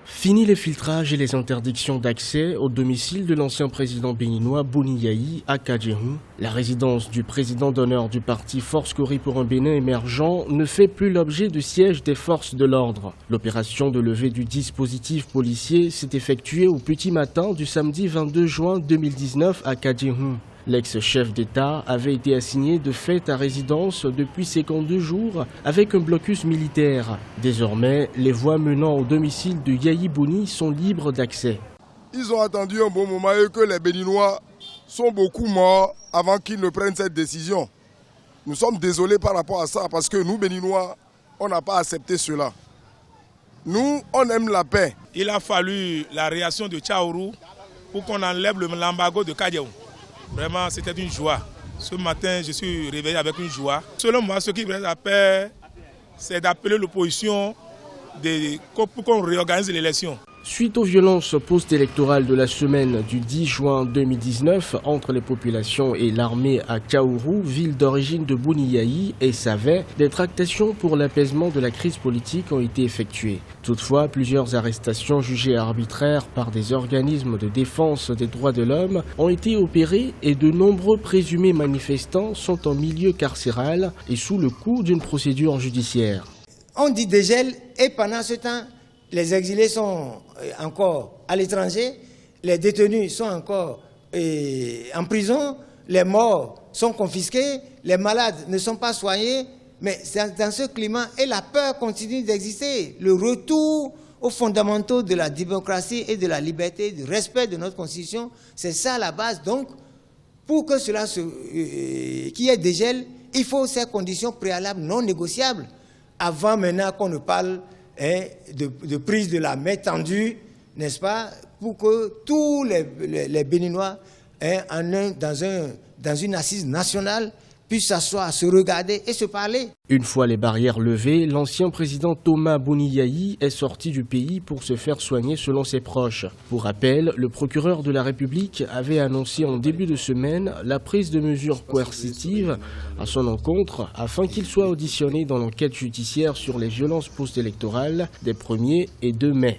Fini les filtrages et les interdictions d'accès au domicile de l'ancien président béninois Boni Yayi à Kadjiroun. La résidence du président d'honneur du parti Force Cori pour un Bénin émergent ne fait plus l'objet de siège des forces de l'ordre. L'opération de levée du dispositif policier s'est effectuée au petit matin du samedi 22 juin 2019 à Kadjiroun. L'ex-chef d'État avait été assigné de fait à résidence depuis 52 jours avec un blocus militaire. Désormais, les voies menant au domicile de Yayi Boni sont libres d'accès. Ils ont attendu un bon moment et que les Béninois sont beaucoup morts avant qu'ils ne prennent cette décision. Nous sommes désolés par rapport à ça parce que nous, Béninois, on n'a pas accepté cela. Nous, on aime la paix. Il a fallu la réaction de Tchaourou pour qu'on enlève l'embargo de Kadjiroun. Vraiment, c'était une joie. Ce matin, je suis réveillé avec une joie. Selon moi, ce qui brise la paix, c'est d'appeler l'opposition pour qu'on réorganise l'élection. Suite aux violences post-électorales de la semaine du 10 juin 2019 entre les populations et l'armée à Kaourou, ville d'origine de Boni Yayi et Savet, des tractations pour l'apaisement de la crise politique ont été effectuées. Toutefois, plusieurs arrestations jugées arbitraires par des organismes de défense des droits de l'homme ont été opérées et de nombreux présumés manifestants sont en milieu carcéral et sous le coup d'une procédure judiciaire. On dit dégel et pendant ce temps, les exilés sont encore à l'étranger, les détenus sont encore en prison, les morts sont confisqués, les malades ne sont pas soignés, mais c'est dans ce climat et la peur continue d'exister. Le retour aux fondamentaux de la démocratie et de la liberté, du respect de notre constitution, c'est ça la base. Donc, pour que cela qu'il y ait dégel, il faut ces conditions préalables non négociables. Avant maintenant qu'on ne parle de prise de la main tendue, n'est-ce pas, pour que tous les Béninois dans une assise nationale puissent s'asseoir, se regarder et se parler. Une fois les barrières levées, l'ancien président Thomas Boni Yayi est sorti du pays pour se faire soigner selon ses proches. Pour rappel, le procureur de la République avait annoncé en début de semaine la prise de mesures coercitives à son encontre afin qu'il soit auditionné dans l'enquête judiciaire sur les violences post-électorales des 1er et 2 mai.